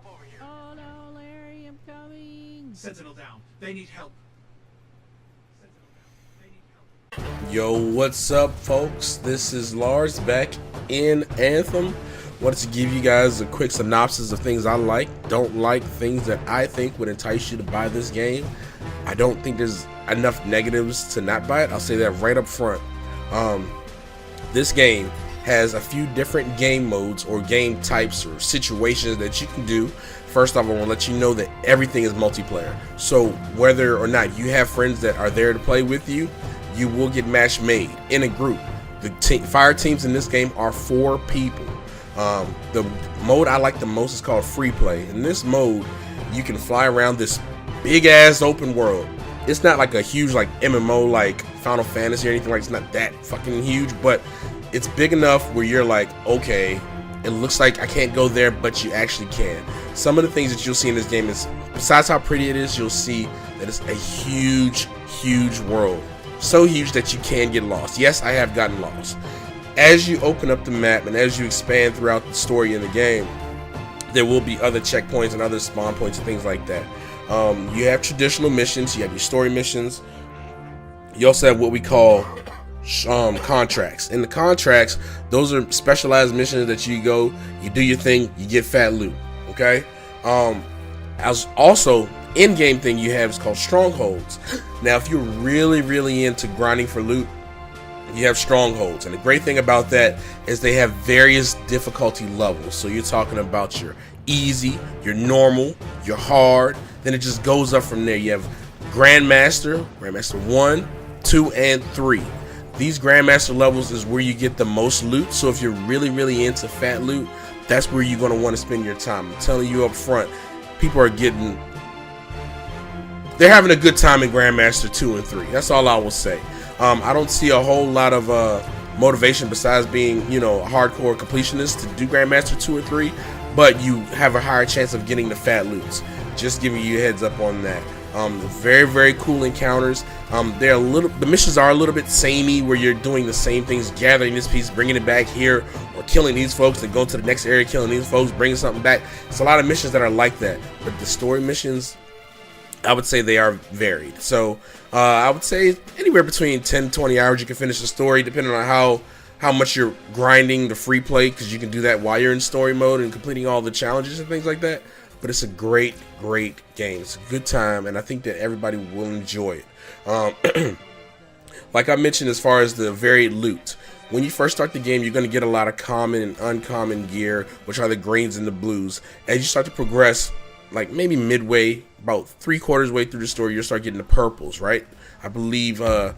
Oh no, Larry, I'm coming. Sentinel down. They need help. Yo, what's up, folks? This is Larrs back in Anthem. Wanted to give you guys a quick synopsis of things I like, don't like, things that I think would entice you to buy this game. I don't think there's enough negatives to not buy it. I'll say that right up front. This game has a few different game modes or game types or situations that you can do. First off, I want to let you know that everything is multiplayer. So whether or not you have friends that are there to play with you, you will get match made in a group. The fire teams in this game are 4 people. The mode I like the most is called free play. In this mode, you can fly around this big ass open world. It's not like a huge like MMO like Final Fantasy or anything, like it's not that fucking huge, but it's big enough where you're like, okay, it looks like I can't go there, but you actually can. Some of the things that you'll see in this game is, besides how pretty it is, you'll see that it's a huge world. So huge that you can get lost. Yes, I have gotten lost. As you open up the map and as you expand throughout the story in the game, there will be other checkpoints and other spawn points and things like that. You have traditional missions, you have your story missions. You also have what we call contracts. In the contracts, those are specialized missions that you go, you do your thing, you get fat loot. Okay. As also in-game thing you have is called strongholds. Now, if you're really into grinding for loot, you have strongholds, and the great thing about that is they have various difficulty levels. So you're talking about your easy, your normal, your hard, then it just goes up from there. You have Grandmaster 1, 2, and 3. These Grandmaster levels is where you get the most loot. So if you're really into fat loot, that's where you're going to want to spend your time. I'm telling you up front, people are they're having a good time in Grandmaster 2 and 3. That's all I will say. I don't see a whole lot of motivation besides being, a hardcore completionist to do Grandmaster 2 or 3, but you have a higher chance of getting the fat loots. Just giving you a heads up on that. Very cool encounters. The missions are a little bit samey, where you're doing the same things, gathering this piece, bringing it back here, or killing these folks and go to the next area, killing these folks, bringing something back. It's a lot of missions that are like that, but the story missions, I would say they are varied. So I would say anywhere between 10 to 20 hours you can finish the story, depending on how much you're grinding the free play, because you can do that while you're in story mode and completing all the challenges and things like that. But it's a great game. It's a good time, and I think that everybody will enjoy it. Like I mentioned, as far as the varied loot, when you first start the game, you're going to get a lot of common and uncommon gear, which are the greens and the blues. As you start to progress, like maybe midway, about 3/4 way through the story, you'll start getting the purples, right? I believe the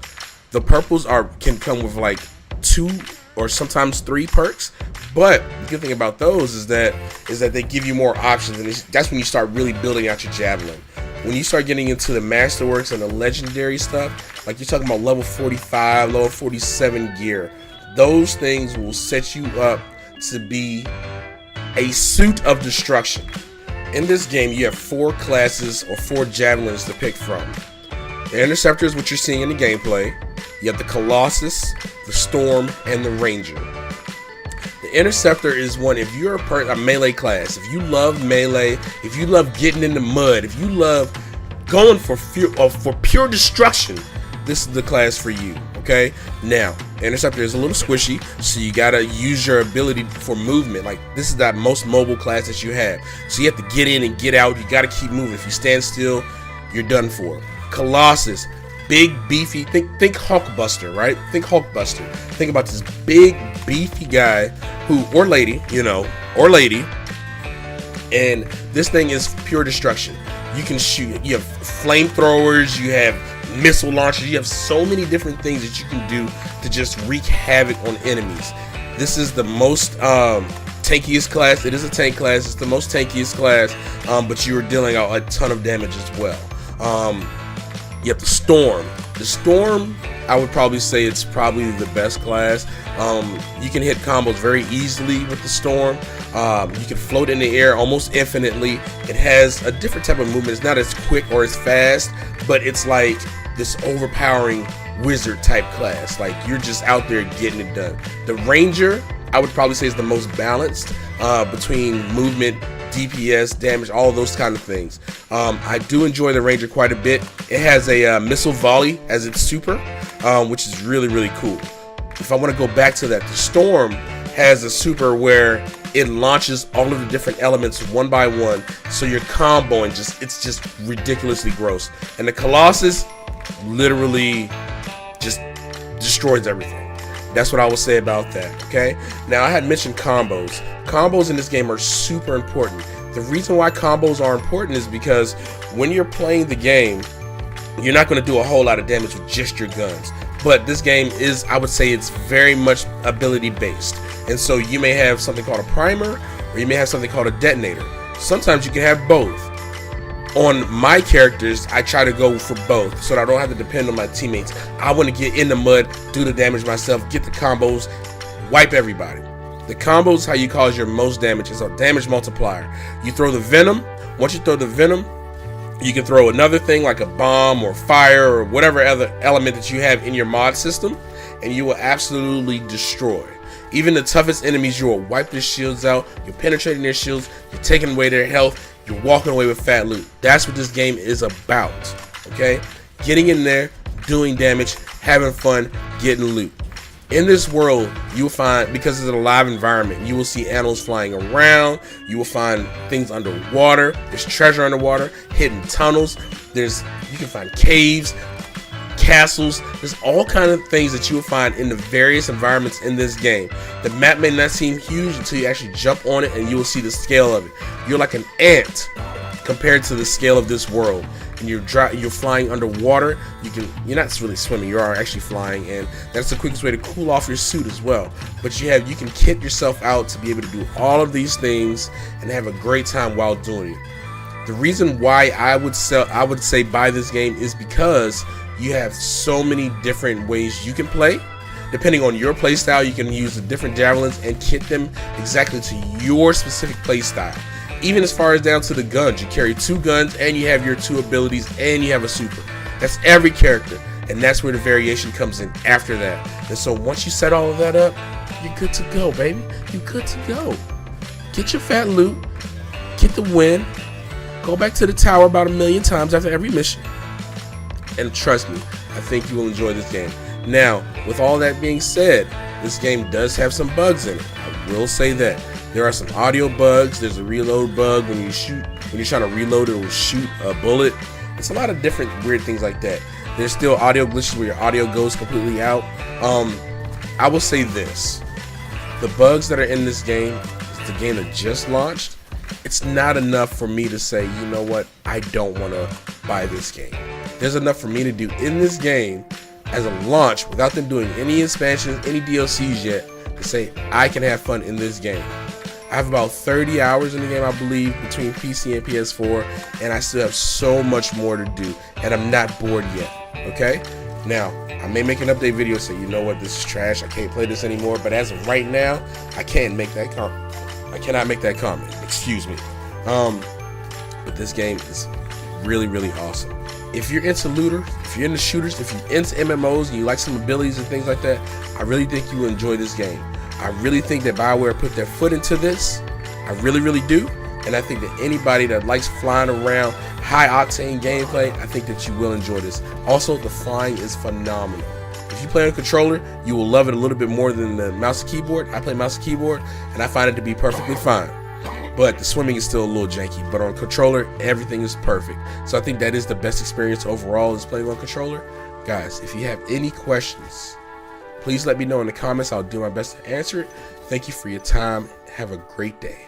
purples can come with like 2 or sometimes 3 perks. But the good thing about those is that they give you more options, and that's when you start really building out your javelin. When you start getting into the masterworks and the legendary stuff, like you're talking about level 45, level 47 gear, those things will set you up to be a suit of destruction. In this game, you have 4 classes or 4 javelins to pick from. The Interceptor is what you're seeing in the gameplay. You have the Colossus, the Storm, and the Ranger. The Interceptor is one, if you're a melee class, if you love melee, if you love getting in the mud, if you love going for pure destruction, this is the class for you. Okay, now the Interceptor is a little squishy, so you gotta use your ability for movement. Like, this is the most mobile class that you have, so you have to get in and get out. You gotta keep moving. If you stand still, you're done for. Colossus, big beefy, think Hulkbuster, right? Think Hulkbuster. Think about this big beefy guy or lady, and this thing is pure destruction. You can shoot, you have flamethrowers, you have missile launchers, you have so many different things that you can do to just wreak havoc on enemies. This is the most tankiest class. It is a tank class. It's the most tankiest class, but you are dealing out a ton of damage as well. You have the Storm. The Storm, I would probably say it's probably the best class. You can hit combos very easily with the Storm. You can float in the air almost infinitely. It has a different type of movement. It's not as quick or as fast, but it's like this overpowering wizard type class. Like, you're just out there getting it done. The Ranger, I would probably say, is the most balanced between movement DPS, damage, all of those kind of things. I do enjoy the Ranger quite a bit. It has a missile volley as its super, which is really, really cool. If I want to go back to that, the Storm has a super where it launches all of the different elements one by one, so you're comboing, it's just ridiculously gross. And the Colossus literally just destroys everything. That's what I will say about that, okay? Now, I had mentioned combos. Combos in this game are super important. The reason why combos are important is because when you're playing the game, you're not going to do a whole lot of damage with just your guns. But this game is, I would say, it's very much ability based. And so you may have something called a primer, or you may have something called a detonator. Sometimes you can have both. On my characters, I try to go for both so that I don't have to depend on my teammates. I want to get in the mud, do the damage myself, get the combos, wipe everybody. The combos is how you cause your most damage. It's a damage multiplier. You throw the venom. Once you throw the venom, you can throw another thing like a bomb or fire or whatever other element that you have in your mod system, and you will absolutely destroy. Even the toughest enemies, you will wipe their shields out. You're penetrating their shields. You're taking away their health. You're walking away with fat loot. That's what this game is about, okay? Getting in there, doing damage, having fun, getting loot. In this world, you will find, because it's a live environment, you will see animals flying around. You will find things underwater. There's treasure underwater, hidden tunnels. You can find caves, castles. There's all kinds of things that you will find in the various environments in this game. The map may not seem huge until you actually jump on it, and you will see the scale of it. You're like an ant compared to the scale of this world. And you're flying underwater. You're not really swimming. You are actually flying, and that's the quickest way to cool off your suit as well. But you can kit yourself out to be able to do all of these things and have a great time while doing it. The reason why I would say buy this game is because you have so many different ways you can play. Depending on your play style, you can use the different javelins and kit them exactly to your specific play style. Even as far as down to the guns, you carry 2 guns and you have your 2 abilities and you have a super. That's every character, and that's where the variation comes in after that. And so once you set all of that up, you're good to go, baby. You're good to go. Get your fat loot, get the win, go back to the tower about 1,000,000 times after every mission. And trust me, I think you will enjoy this game. Now, with all that being said, this game does have some bugs in it. I will say that. There are some audio bugs. There's a reload bug. When you're trying to reload, it will shoot a bullet. It's a lot of different weird things like that. There's still audio glitches where your audio goes completely out. I will say this. The bugs that are in this game, the game that just launched, it's not enough for me to say, you know what, I don't want to buy this game. There's enough for me to do in this game as a launch without them doing any expansions, any DLCs yet, to say I can have fun in this game. I have about 30 hours in the game, I believe, between PC and PS4, and I still have so much more to do, and I'm not bored yet, okay? Now, I may make an update video say, you know what, this is trash, I can't play this anymore, but as of right now, I can't make that comment. I cannot make that comment, excuse me. But this game is really, really awesome. If you're into looters, if you're into shooters, if you're into MMOs and you like some abilities and things like that, I really think you will enjoy this game. I really think that BioWare put their foot into this. I really, really do. And I think that anybody that likes flying around, high octane gameplay, I think that you will enjoy this. Also, the flying is phenomenal. If you play on a controller, you will love it a little bit more than the mouse and keyboard. I play mouse and keyboard, and I find it to be perfectly fine. But the swimming is still a little janky. But on controller, everything is perfect. So I think that is the best experience overall is playing on controller. Guys, if you have any questions, please let me know in the comments. I'll do my best to answer it. Thank you for your time. Have a great day.